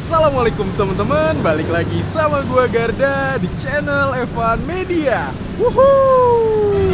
Assalamualaikum teman-teman, balik lagi sama gua Garda di channel Evan Media. Wuhuu.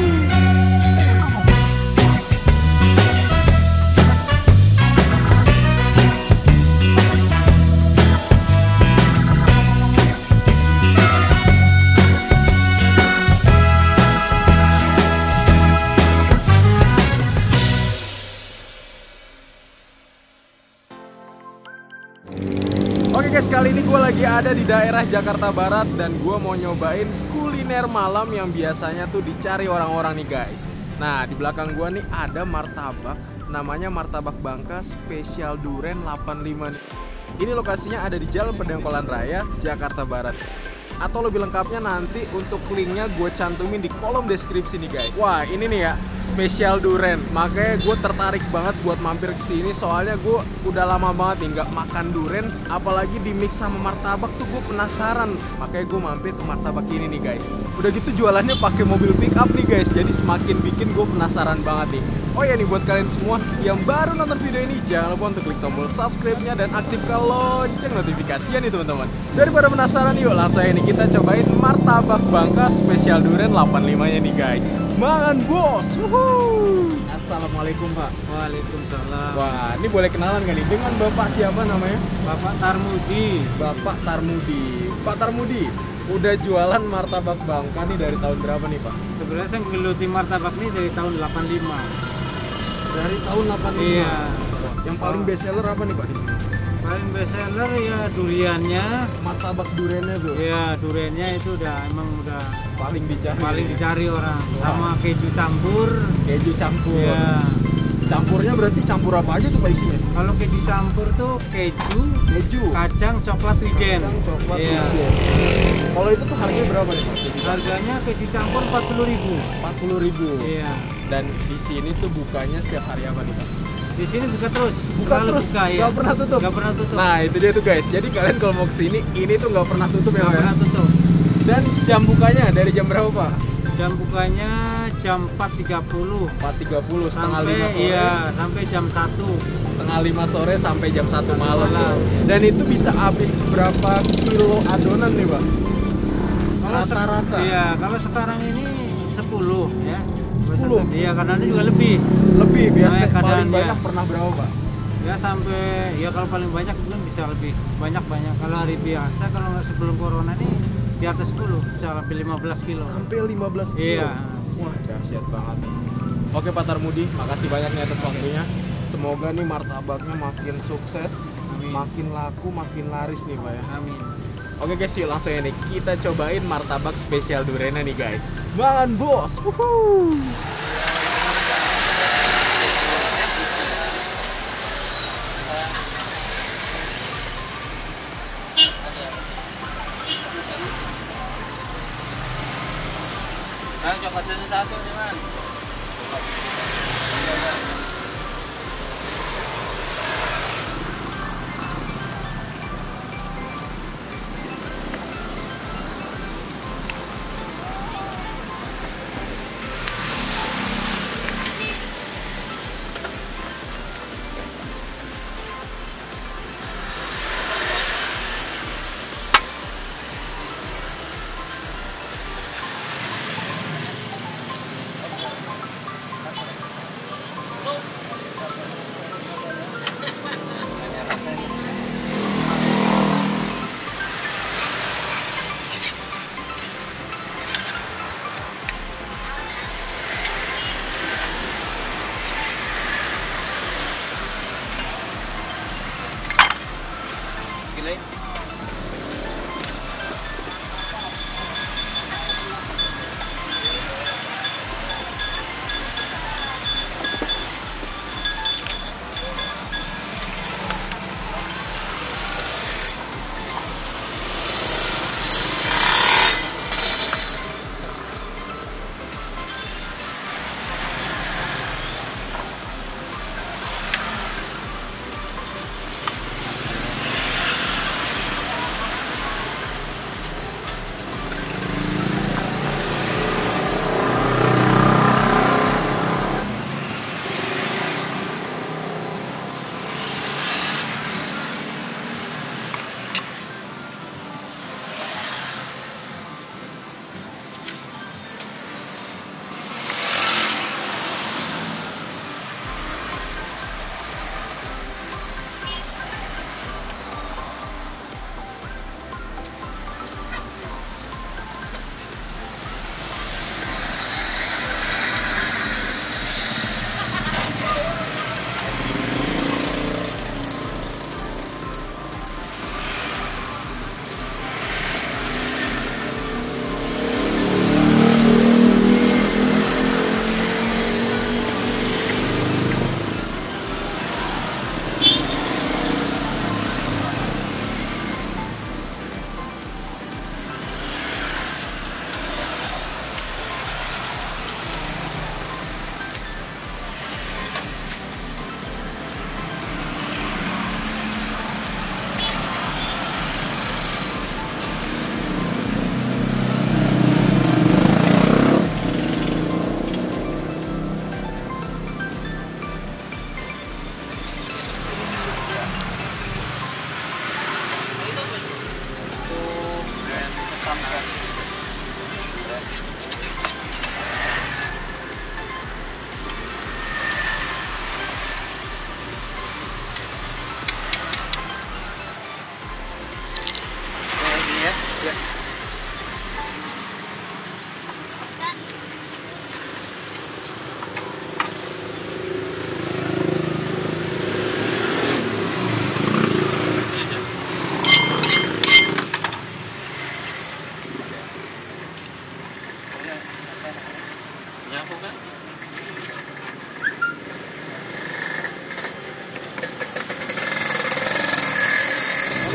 Oke guys, kali ini gue lagi ada di daerah Jakarta Barat dan gue mau nyobain kuliner malam yang biasanya tuh dicari orang-orang nih guys. Nah, di belakang gue nih ada martabak, namanya Martabak Bangka Spesial Duren 85 nih. Ini lokasinya ada di Jalan Pedengkolan Raya, Jakarta Barat. Atau lebih lengkapnya nanti untuk linknya gue cantumin di kolom deskripsi nih guys. Wah, ini nih ya, spesial duren. Makanya gue tertarik banget buat mampir ke sini, soalnya gue udah lama banget nih nggak makan duren, apalagi di mix sama martabak tuh gue penasaran. Makanya gue mampir ke martabak ini nih guys. Udah gitu jualannya pakai mobil pick up nih guys, jadi semakin bikin gue penasaran banget nih. Oh ya nih, buat kalian semua yang baru nonton video ini, jangan lupa untuk klik tombol subscribe-nya dan aktifkan lonceng notifikasinya nih teman-teman. Daripada penasaran, yuk langsung aja nih kita cobain Martabak Bangka Spesial Duren 85-nya nih guys. Mangan bos. Wuhuu. Assalamualaikum Pak. Waalaikumsalam. Wah, ini boleh kenalan gak nih dengan Bapak siapa namanya? Bapak Tarmudi. Bapak Tarmudi. Pak Tarmudi, udah jualan martabak Bangka nih dari tahun berapa nih Pak? Sebenarnya saya menggeluti martabak ini dari tahun 85. Dari tahun 85. Iya. Yang paling best seller apa nih Pak di sini? Paling best seller ya duriannya. Martabak durennya tuh. Iya, duriannya itu emang udah Paling dicari orang. Wah. Sama keju campur. Keju campur. Iya. Campurnya berarti campur apa aja tuh Pak isinya? Kalau keju campur tuh keju, kacang, coklat wijen. Kacang, coklat, Iya. wijen. Kalau itu tuh harganya berapa nih Pak? Harganya keju campur 40.000. 40.000. Iya. Dan di sini tuh bukanya setiap hari apa nih Pak? Di sini buka terus. Buka Selalu terus, buka, ya. nggak pernah tutup. Nggak pernah tutup. Nah itu dia tuh guys. Jadi kalian kalau mau kesini, ini tuh nggak pernah tutup ya Pak? Nggak pernah tutup. Dan jam bukanya dari jam berapa Pak? Jam bukanya jam 4.30 4.30, setengah 5 sampai sore. iya sampai jam 1. Setengah 5 sore sampai jam 1 malam. Dan itu bisa habis berapa kilo adonan nih Pak? Rata-rata. Iya, kalau sekarang ini 10 ya. 10? Iya, karena ini juga lebih. Lebih biasa Nah, paling keadaannya. banyak pernah berapa Pak? Ya sampai ya kalau paling banyak mungkin bisa lebih banyak. Kalau hari biasa kalau nggak sebelum corona ini di atas 10, bisa lebih 15 kilo. Sampai 15 kilo. Iya. Wah, dahsyat banget nih. Oke Pak Tarmudi, makasih banyak nih atas waktunya. Semoga nih martabaknya makin sukses, makin laku, makin laris nih Pak ya. Amin. Oke guys, yuk langsung ya nih kita cobain martabak spesial durennya nih guys. Mangan bos. Wuhuu. Nah, coklatnya satu nih, Man.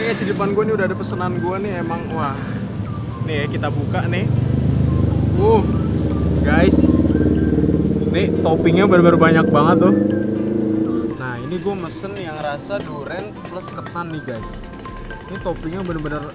Oke guys, di depan gue nih udah ada pesanan gue nih emang. Wah, nih ya, kita buka nih. Guys, nih toppingnya bener-bener banyak banget tuh. Nah ini gue mesen yang rasa durian plus ketan nih guys. Ini toppingnya bener-bener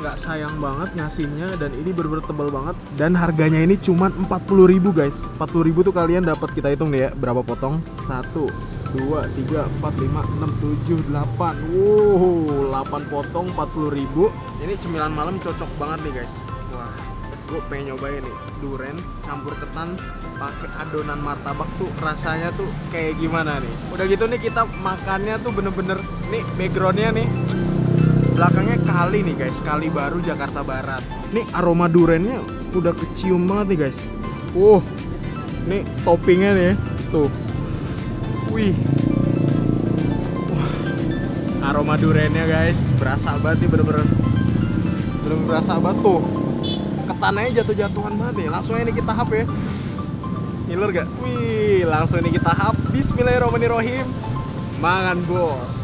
nggak sayang banget ngasihnya, dan ini bener-bener tebal banget. Dan harganya ini cuma 40.000 guys. 40.000 tuh kalian dapat, kita hitung nih ya berapa potong. 1, 2, 3, 4, 5, 6, 7, 8. Wow, 8 potong 40.000. Ini cemilan malam cocok banget nih guys. Wah, gue pengen nyobain nih durian campur ketan pakai adonan martabak tuh rasanya tuh kayak gimana nih. Udah gitu nih kita makannya tuh bener-bener nih backgroundnya nih belakangnya kali nih guys, Kali Baru Jakarta Barat. Nih aroma duriannya udah kecium banget nih guys. Nih toppingnya nih tuh. Wih, aroma duriannya guys berasa banget nih, bener-bener berasa banget tuh. Ketannya jatuh-jatuhan banget nih. Langsung ini kita hap ya. Ngiler gak? Wih, langsung ini kita hap. Bismillahirrahmanirrahim. Mangan bos.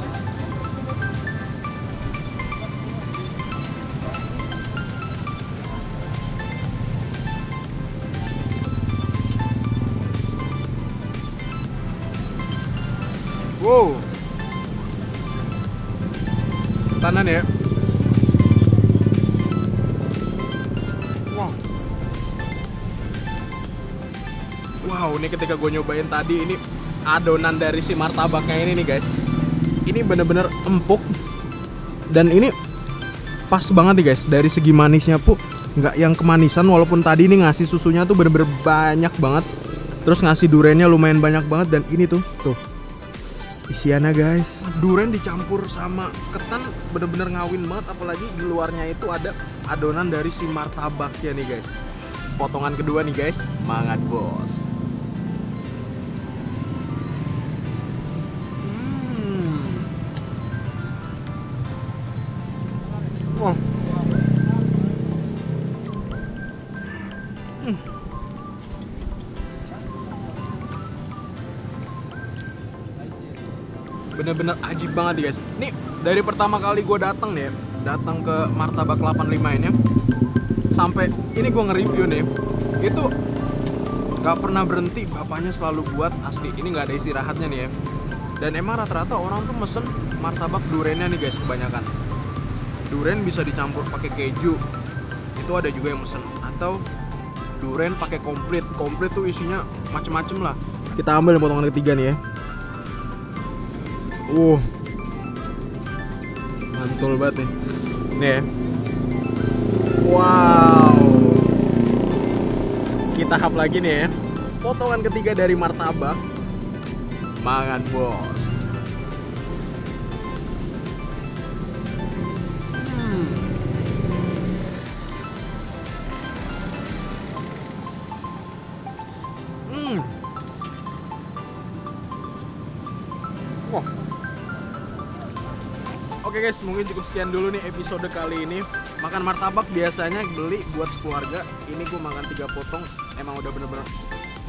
Wow, tanan ya. Wow, ini ketika gue nyobain tadi, ini adonan dari si martabaknya ini nih guys. Ini bener-bener empuk, dan ini pas banget nih guys. Dari segi manisnya pun nggak yang kemanisan, walaupun tadi ini ngasih susunya tuh bener-bener banyak banget. Terus ngasih duriannya lumayan banyak banget, dan ini tuh isiannya guys, durian dicampur sama ketan bener-bener ngawin banget. Apalagi di luarnya itu ada adonan dari si martabaknya nih guys. Potongan kedua nih guys, mangan bos. Wah. Bener-bener ajib banget nih guys. Nih dari pertama kali gue datang ke Martabak 85 ini, sampai ini gue nge-review nih, itu gak pernah berhenti. Bapaknya selalu buat, asli ini gak ada istirahatnya nih ya. Dan emang rata-rata orang tuh mesen martabak duriannya nih guys kebanyakan. Durian bisa dicampur pakai keju, itu ada juga yang mesen. Atau durian pakai komplit. Komplit tuh isinya macem-macem lah. Kita ambil yang potongan ketiga nih ya. Mantul banget nih. Nih ya. Wow. Kita hap lagi nih ya. Potongan ketiga dari martabak. Mangan bos. Wah. Oke guys, mungkin cukup sekian dulu nih episode kali ini. Makan martabak biasanya beli buat sekeluarga. Ini gue makan 3 potong, emang udah bener-bener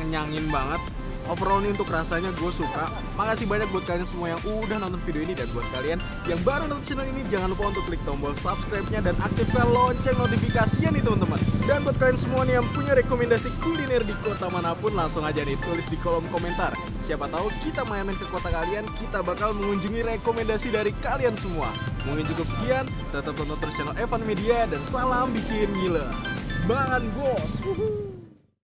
ngenyangin banget. Overall nih untuk rasanya gue suka. Makasih banyak buat kalian semua yang udah nonton video ini. Dan buat kalian yang baru nonton channel ini, jangan lupa untuk klik tombol subscribe-nya dan aktifkan lonceng notifikasinya nih teman-teman. Dan buat kalian semua nih yang punya rekomendasi kuliner di kota manapun, langsung aja nih tulis di kolom komentar. Siapa tahu kita main-main ke kota kalian, kita bakal mengunjungi rekomendasi dari kalian semua. Mungkin cukup sekian, tetap tonton terus channel Evan Media, dan salam bikin gila. Mangan bos.